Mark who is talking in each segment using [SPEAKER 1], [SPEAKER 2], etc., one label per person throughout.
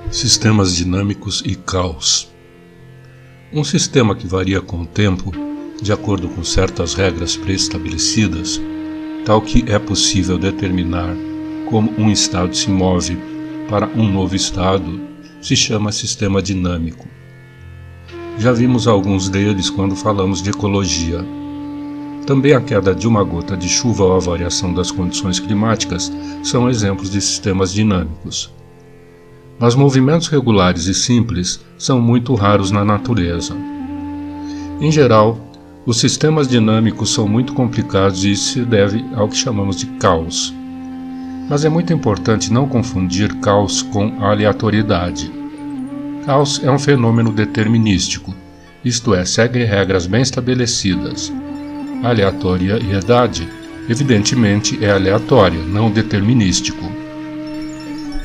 [SPEAKER 1] Sistemas dinâmicos e caos. Um sistema que varia com o tempo, de acordo com certas regras pré-estabelecidas, tal que é possível determinar como um estado se move para um novo estado, se chama sistema dinâmico. Já vimos alguns deles quando falamos de ecologia. Também a queda de uma gota de chuva ou a variação das condições climáticas são exemplos de sistemas dinâmicos. Mas movimentos regulares e simples são muito raros na natureza. Em geral, os sistemas dinâmicos são muito complicados e isso se deve ao que chamamos de caos. Mas é muito importante não confundir caos com aleatoriedade. Caos é um fenômeno determinístico, isto é, segue regras bem estabelecidas. Aleatoriedade, evidentemente, é aleatória, não determinístico.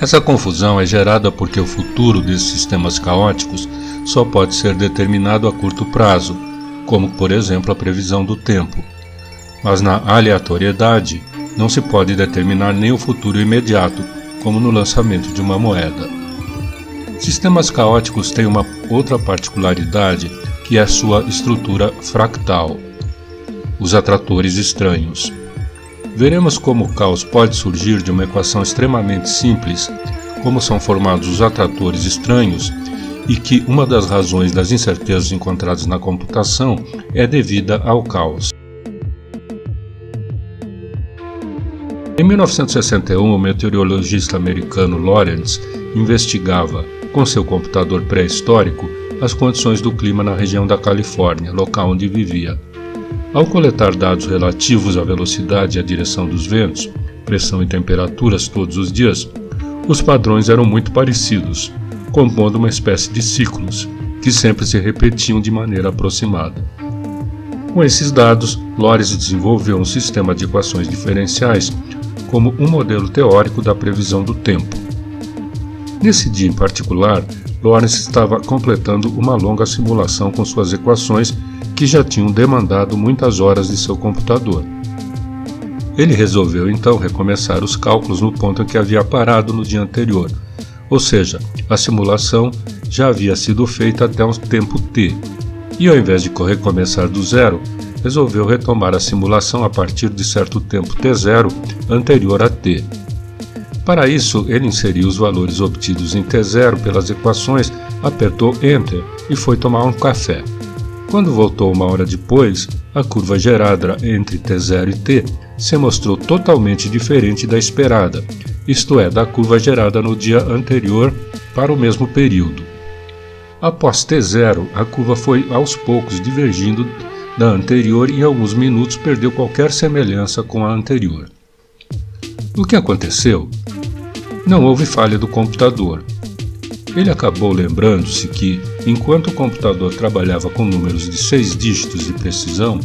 [SPEAKER 1] Essa confusão é gerada porque o futuro desses sistemas caóticos só pode ser determinado a curto prazo, como, por exemplo, a previsão do tempo. Mas na aleatoriedade, não se pode determinar nem o futuro imediato, como no lançamento de uma moeda. Sistemas caóticos têm uma outra particularidade, que é a sua estrutura fractal. Os atratores estranhos. Veremos como o caos pode surgir de uma equação extremamente simples, como são formados os atratores estranhos, e que uma das razões das incertezas encontradas na computação é devida ao caos. Em 1961, o meteorologista americano Lorentz investigava, com seu computador pré-histórico, as condições do clima na região da Califórnia, local onde vivia. Ao coletar dados relativos à velocidade e à direção dos ventos, pressão e temperaturas todos os dias, os padrões eram muito parecidos, compondo uma espécie de ciclos, que sempre se repetiam de maneira aproximada. Com esses dados, Lorentz desenvolveu um sistema de equações diferenciais como um modelo teórico da previsão do tempo. Nesse dia em particular, Lorentz estava completando uma longa simulação com suas equações que já tinham demandado muitas horas de seu computador. Ele resolveu então recomeçar os cálculos no ponto em que havia parado no dia anterior, ou seja, a simulação já havia sido feita até um tempo t, e ao invés de recomeçar do zero, resolveu retomar a simulação a partir de certo tempo t0 anterior a t. Para isso, ele inseriu os valores obtidos em t0 pelas equações, apertou Enter e foi tomar um café. Quando voltou uma hora depois, a curva gerada entre t0 e t se mostrou totalmente diferente da esperada, isto é, da curva gerada no dia anterior para o mesmo período. Após t0, a curva foi aos poucos divergindo da anterior e em alguns minutos perdeu qualquer semelhança com a anterior. O que aconteceu? Não houve falha do computador. Ele acabou lembrando-se que, enquanto o computador trabalhava com números de 6 dígitos de precisão,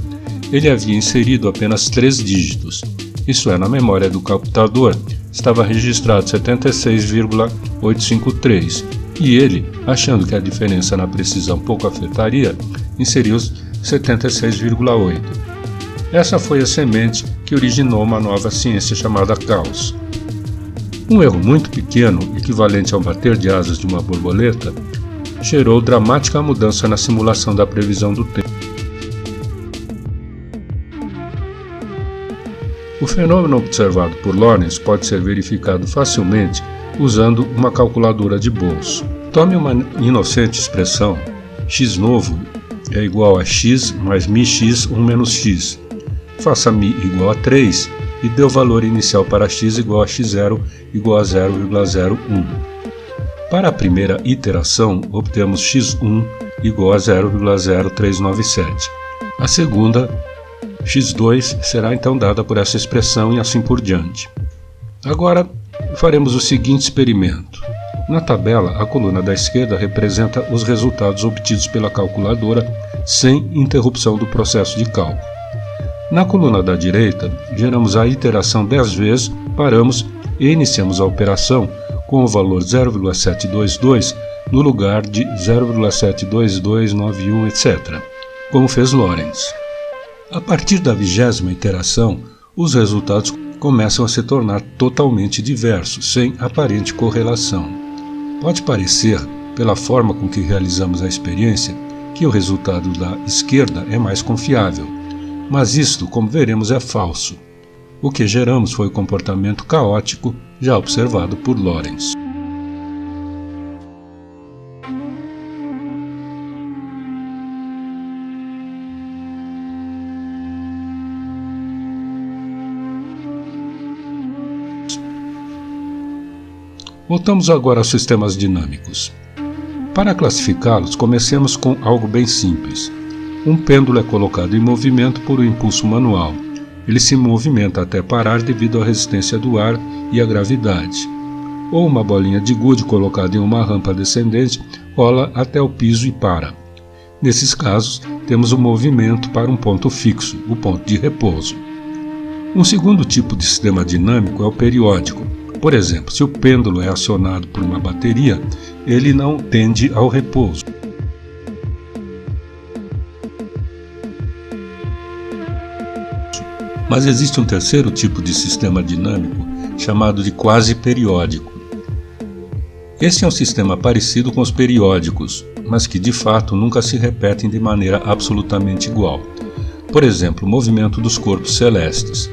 [SPEAKER 1] ele havia inserido apenas 3 dígitos. Isso é, na memória do computador estava registrado 76,853, e ele, achando que a diferença na precisão pouco afetaria, inseriu 76,8. Essa foi a semente que originou uma nova ciência chamada caos. Um erro muito pequeno, equivalente ao bater de asas de uma borboleta, gerou dramática mudança na simulação da previsão do tempo. O fenômeno observado por Lorentz pode ser verificado facilmente usando uma calculadora de bolso. Tome uma inocente expressão, x novo é igual a x mais μx 1 menos x. Faça μ igual a 3 e dê o valor inicial para x igual a x0 igual a 0,01. Para a primeira iteração, obtemos x1 igual a 0,0397. A segunda, x2, será então dada por essa expressão e assim por diante. Agora, faremos o seguinte experimento. Na tabela, a coluna da esquerda representa os resultados obtidos pela calculadora sem interrupção do processo de cálculo. Na coluna da direita, geramos a iteração 10 vezes, paramos e iniciamos a operação com o valor 0,722 no lugar de 0,72291, etc., como fez Lorentz. A partir da 20ª iteração, os resultados começam a se tornar totalmente diversos, sem aparente correlação. Pode parecer, pela forma com que realizamos a experiência, que o resultado da esquerda é mais confiável, mas isto, como veremos, é falso. O que geramos foi o comportamento caótico já observado por Lorentz. Voltamos agora aos sistemas dinâmicos. Para classificá-los, comecemos com algo bem simples. Um pêndulo é colocado em movimento por um impulso manual. Ele se movimenta até parar devido à resistência do ar e à gravidade. Ou uma bolinha de gude colocada em uma rampa descendente rola até o piso e para. Nesses casos, temos um movimento para um ponto fixo, o ponto de repouso. Um segundo tipo de sistema dinâmico é o periódico. Por exemplo, se o pêndulo é acionado por uma bateria, ele não tende ao repouso. Mas existe um terceiro tipo de sistema dinâmico, chamado de quasi-periódico. Esse é um sistema parecido com os periódicos, mas que de fato nunca se repetem de maneira absolutamente igual. Por exemplo, o movimento dos corpos celestes.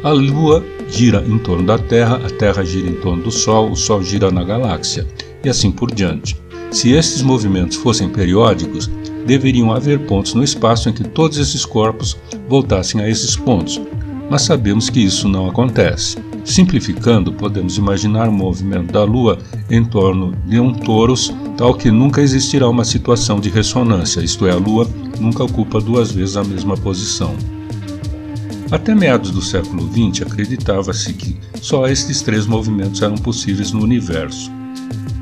[SPEAKER 1] A Lua gira em torno da Terra, a Terra gira em torno do Sol, o Sol gira na galáxia, e assim por diante. Se esses movimentos fossem periódicos, deveriam haver pontos no espaço em que todos esses corpos voltassem a esses pontos, mas sabemos que isso não acontece. Simplificando, podemos imaginar o movimento da Lua em torno de um torus, tal que nunca existirá uma situação de ressonância, isto é, a Lua nunca ocupa duas vezes a mesma posição. Até meados do século XX, acreditava-se que só estes três movimentos eram possíveis no universo.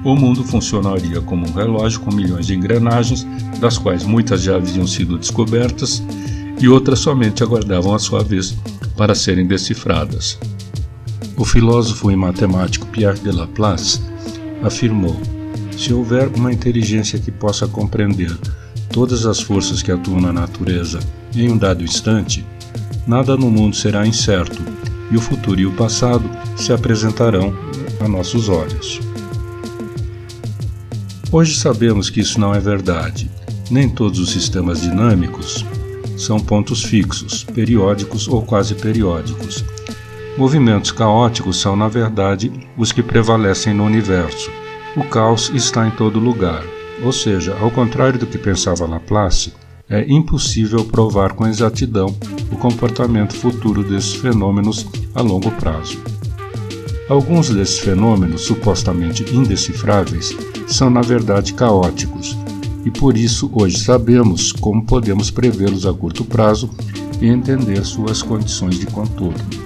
[SPEAKER 1] O mundo funcionaria como um relógio com milhões de engrenagens, das quais muitas já haviam sido descobertas e outras somente aguardavam a sua vez para serem decifradas. O filósofo e matemático Pierre de Laplace afirmou: se houver uma inteligência que possa compreender todas as forças que atuam na natureza em um dado instante, nada no mundo será incerto, e o futuro e o passado se apresentarão a nossos olhos. Hoje sabemos que isso não é verdade. Nem todos os sistemas dinâmicos são pontos fixos, periódicos ou quase periódicos. Movimentos caóticos são, na verdade, os que prevalecem no universo. O caos está em todo lugar, ou seja, ao contrário do que pensava Laplace, é impossível provar com exatidão o comportamento futuro desses fenômenos a longo prazo. Alguns desses fenômenos, supostamente indecifráveis, são na verdade caóticos, e por isso hoje sabemos como podemos prevê-los a curto prazo e entender suas condições de contorno.